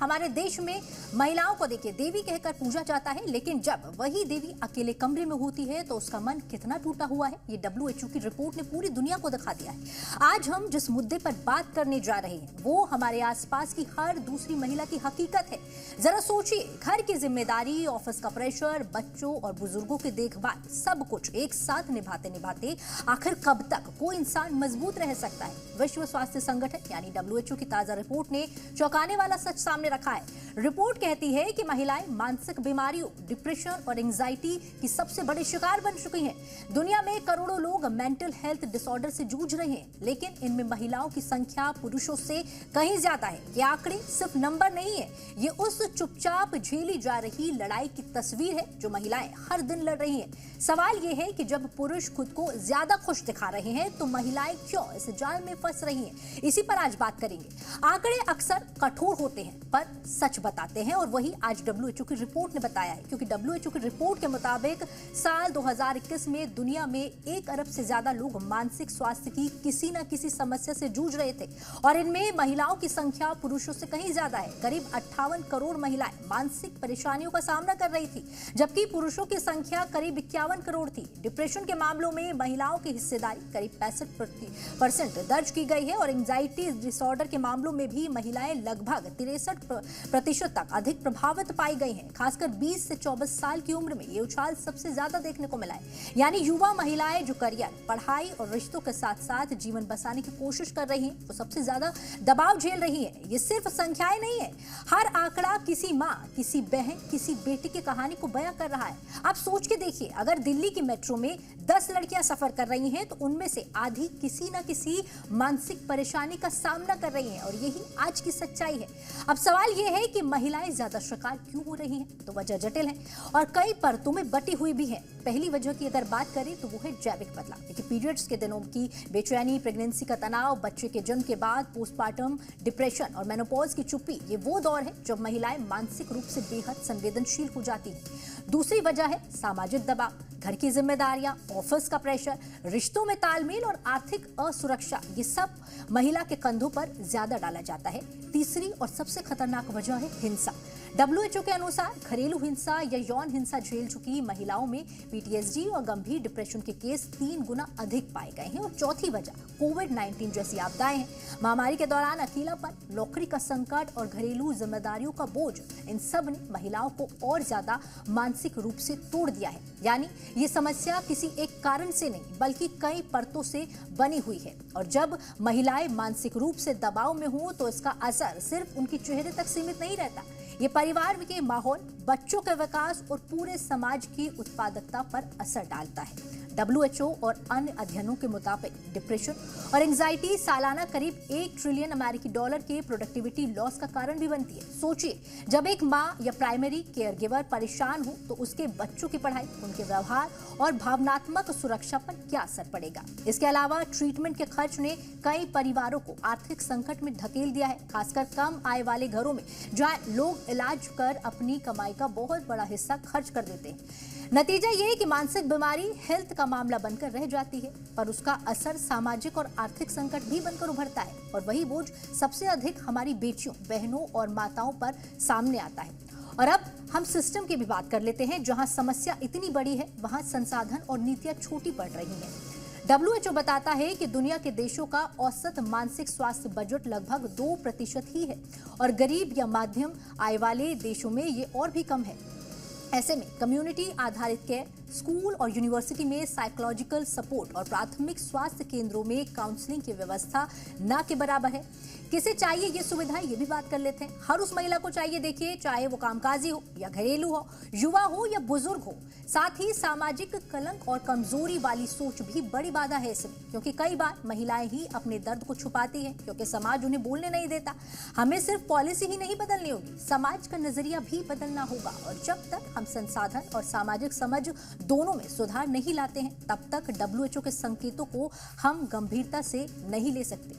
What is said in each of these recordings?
हमारे देश में महिलाओं को देखिए देवी कहकर पूजा जाता है, लेकिन जब वही देवी अकेले कमरे में होती है तो उसका मन कितना टूटा हुआ है, ये WHO की रिपोर्ट ने पूरी दुनिया को दिखा दिया है। आज हम जिस मुद्दे पर बात करने जा रहे हैं वो हमारे आसपास की हर दूसरी महिला की हकीकत है। जरा सोचिए, घर की जिम्मेदारी, ऑफिस का प्रेशर, बच्चों और बुजुर्गों की देखभाल, सब कुछ एक साथ निभाते निभाते आखिर कब तक कोई इंसान मजबूत रह सकता है। विश्व स्वास्थ्य संगठन यानी WHO की ताजा रिपोर्ट ने चौंकाने वाला सच सामने रखा है। रिपोर्ट कहती है कि महिलाएं मानसिक बीमारियों, डिप्रेशन और एंजाइटी की सबसे बड़े शिकार बन चुकी हैं। दुनिया में करोड़ों लोग मेंटल हेल्थ डिसऑर्डर से जूझ रहे हैं, लेकिन इनमें महिलाओं की संख्या पुरुषों से कहीं ज्यादा है। ये आंकड़े सिर्फ नंबर नहीं है, ये उस चुपचाप झेली जा रही लड़ाई की तस्वीर है जो महिलाएं हर दिन लड़ रही हैं। सवाल ये है कि जब पुरुष खुद को ज्यादा खुश दिखा रहे हैं तो महिलाएं क्यों इस जाल में फंस रही हैं? इसी पर आज बात करेंगे। आंकड़े अक्सर कठोर होते हैं पर सच बताते हैं, और वही आज WHO की रिपोर्ट ने बताया है, क्योंकि WHO की रिपोर्ट के मुताबिक साल 2021 में दुनिया में 1 अरब से ज्यादा लोग मानसिक स्वास्थ्य की किसी न किसी समस्या से जूझ रहे थे, और इनमें महिलाओं की संख्या पुरुषों से कहीं ज्यादा है। करीब 58 करोड़ महिलाएं मानसिक परेशानियों का सामना कर रही थी, जबकि पुरुषों की संख्या करीब 51 करोड़ थी। डिप्रेशन के मामलों में महिलाओं की हिस्सेदारी करीब 65% दर्ज की गई है, और एंजाइटी डिसऑर्डर के मामलों में भी महिलाएं लगभग 63% तक अधिक प्रभावित पाई गई हैं। खासकर 20 से 24 साल की उम्र में ये उछाल सबसे ज्यादा देखने को मिला है। यानी युवा महिलाएं जो करियर, पढ़ाई और रिश्तों के साथ साथ जीवन बसाने की कोशिश कर रही हैं, वो सबसे ज्यादा दबाव झेल रही हैं। ये सिर्फ संख्याएं नहीं है, हर आंकड़ा किसी माँ, किसी बहन, किसी बेटी की कहानी को बयां कर रहा है। आप सोच के देखिए, अगर दिल्ली की मेट्रो में 10 लड़कियां सफर कर रही हैं तो उनमें से आधी किसी न किसी मानसिक परेशानी का सामना कर रही हैं, और यही आज की सच्चाई है। अब सवाल यह है कि महिलाएं ज्यादा शिकार क्यों हो रही हैं? तो वजह जटिल है और कई परतों में बटी हुई भी है। पहली वजह की अगर बात करें तो वो है जैविक बदलाव। देखिए, पीरियड्स के दिनों की बेचैनी, प्रेगनेंसी का तनाव, बच्चे के जन्म के बाद पोस्टमार्टम डिप्रेशन और मेनोपॉज की चुप्पी, ये वो दौर है जब महिलाएं मानसिक रूप से बेहद संवेदनशील हो जाती हैं। दूसरी वजह है सामाजिक दबाव, घर की जिम्मेदारियां, ऑफिस का प्रेशर, रिश्तों में तालमेल और आर्थिक असुरक्षा, ये सब महिला के कंधों पर ज्यादा डाला जाता है। तीसरी और सबसे खतरनाक वजह है हिंसा। WHO के अनुसार घरेलू हिंसा या यौन हिंसा झेल चुकी महिलाओं में PTSD और गंभीर डिप्रेशन के केस 3 गुना अधिक पाए गए हैं। और चौथी वजह कोविड-19 जैसी आपदाएं हैं। महामारी के दौरान अकेलापन, नौकरी का संकट और घरेलू जिम्मेदारियों का बोझ, इन सब ने महिलाओं को और ज्यादा मानसिक रूप से तोड़ दिया है। यानी ये समस्या किसी एक कारण से नहीं बल्कि कई परतों से बनी हुई है, और जब महिलाएं मानसिक रूप से दबाव में हो तो इसका असर सिर्फ उनके चेहरे तक सीमित नहीं रहता, ये परिवार के माहौल, बच्चों के विकास और पूरे समाज की उत्पादकता पर असर डालता है। WHO और अन्य अध्ययनों के मुताबिक डिप्रेशन और एंजाइटी सालाना करीब $1 ट्रिलियन अमेरिकी डॉलर के प्रोडक्टिविटी लॉस का कारण भी बनती है। सोचिए, जब एक माँ या प्राइमरी केयर गिवर परेशान हो तो उसके बच्चों की पढ़ाई, उनके व्यवहार और भावनात्मक सुरक्षा पर क्या असर पड़ेगा। इसके अलावा ट्रीटमेंट के खर्च ने कई परिवारों को आर्थिक संकट में धकेल दिया है, खासकर कम आय वाले घरों में जहाँ लोग इलाज कर अपनी कमाई का बहुत बड़ा हिस्सा खर्च कर देते हैं। नतीजा ये है कि मानसिक बीमारी हेल्थ का मामला बनकर रह जाती है, पर उसका असर सामाजिक और आर्थिक संकट भी बनकर उभरता है, और वही बोझ सबसे अधिक हमारी बेटियों, बहनों और माताओं पर सामने आता है। और अब हम सिस्टम की भी बात कर लेते हैं। जहां समस्या इतनी बड़ी है वहां संसाधन और नीतियां छोटी पड़ रही हैं। WHO बताता है कि दुनिया के देशों का औसत मानसिक स्वास्थ्य बजट लगभग 2% ही है, और गरीब या मध्यम आय वाले देशों में ये और भी कम है। ऐसे में कम्युनिटी आधारित केयर, स्कूल और यूनिवर्सिटी में साइकोलॉजिकल सपोर्ट और प्राथमिक स्वास्थ्य केंद्रों में काउंसलिंग की व्यवस्था न के बराबर है। किसे चाहिए ये सुविधा, ये भी बात कर लेते हैं। हर उस महिला को चाहिए, देखिए, चाहे वो कामकाजी हो या घरेलू हो, युवा हो या बुजुर्ग हो। साथ ही सामाजिक कलंक और कमजोरी वाली सोच भी बड़ी बाधा है इसमें, क्योंकि कई बार महिलाएं ही अपने दर्द को छुपाती हैं क्योंकि समाज उन्हें बोलने नहीं देता। हमें सिर्फ पॉलिसी ही नहीं बदलनी होगी, समाज का नजरिया भी बदलना होगा, और जब तक हम संसाधन और सामाजिक समझ दोनों में सुधार नहीं लाते हैं तब तक WHO के संकेतों को हम गंभीरता से नहीं ले सकते।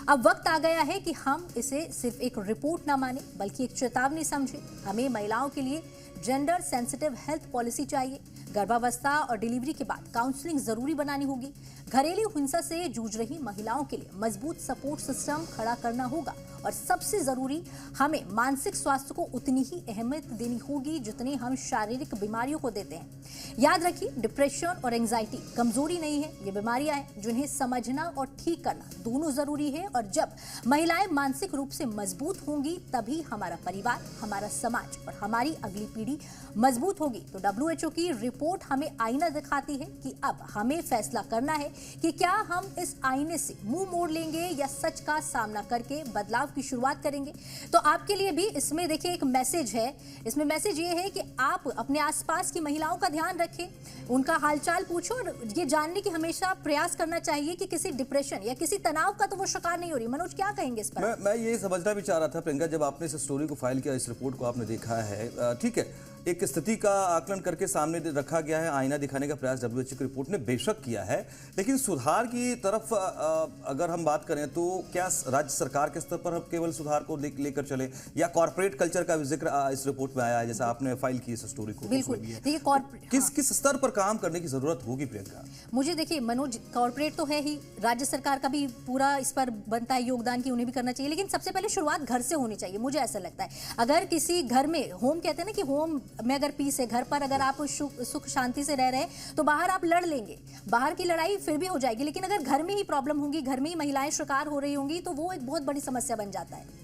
अब वक्त आ गया है कि हम इसे सिर्फ एक रिपोर्ट ना माने बल्कि एक चेतावनी समझें। हमें महिलाओं के लिए जेंडर सेंसिटिव हेल्थ पॉलिसी चाहिए। गर्भावस्था और डिलीवरी के बाद काउंसलिंग जरूरी बनानी होगी। घरेलू हिंसा से जूझ रही महिलाओं के लिए मजबूत सपोर्ट सिस्टम खड़ा करना होगा और सबसे जरूरी, हमें मानसिक स्वास्थ्य को उतनी ही अहमियत देनी होगी जितनी हम शारीरिक बीमारियों को देते हैं। याद रखिए, डिप्रेशन और एंजाइटी कमजोरी नहीं है, ये बीमारियां हैं जिन्हें समझना और ठीक करना दोनों जरूरी है। और जब महिलाएं मानसिक रूप से मजबूत होंगी तभी हमारा परिवार, हमारा समाज और हमारी अगली पीढ़ी मजबूत होगी। तो WHO की रिपोर्ट हमें आईना दिखाती है कि अब हमें फैसला करना है कि क्या हम इस आईने से मुंह मोड़ लेंगे या सच का सामना करके बदलाव की शुरुआत करेंगे। तो आपके लिए भी इसमें देखिए एक मैसेज है। इसमें मैसेज ये है कि आप अपने आसपास की महिलाओं का ध्यान रखें, उनका हालचाल पूछो और ये जानने की हमेशा प्रयास करना चाहिए कि किसी डिप्रेशन या किसी तनाव का तो वो शिकार नहीं हो रही। मनोज, क्या कहेंगे इस पर? मैं ये समझना भी चाह रहा था प्रियंका, जब आपने इस स्टोरी को फाइल किया, इस रिपोर्ट को आपने देखा है, ठीक है, एक स्थिति का आकलन करके सामने रखा गया है, आईना दिखाने का प्रयास WHO की रिपोर्ट ने बेशक किया है, लेकिन सुधार की तरफ अगर हम बात करें तो क्या राज्य सरकार के स्तर पर हम केवल सुधार को लेकर चले या कॉर्पोरेट कल्चर का भी जिक्र इस रिपोर्ट में आया है, जैसा आपने फाइल की इस स्टोरी को? बिल्कुल, देखिए किस स्तर पर काम करने की जरूरत होगी प्रियंका? मुझे देखिए मनोज, कॉर्पोरेट तो है ही, राज्य सरकार का भी पूरा इस पर बनता है योगदान कि उन्हें भी करना चाहिए, लेकिन सबसे पहले शुरुआत घर से होनी चाहिए, मुझे ऐसा लगता है। अगर किसी घर में, होम कहते हैं ना कि होम में अगर पीस है, घर पर अगर आप सुख शांति से रह रहे हैं तो बाहर आप लड़ लेंगे, बाहर की लड़ाई फिर भी हो जाएगी, लेकिन अगर घर में ही प्रॉब्लम होगी, घर में ही महिलाएं शिकार हो रही होंगी तो वो एक बहुत बड़ी समस्या बन जाता है।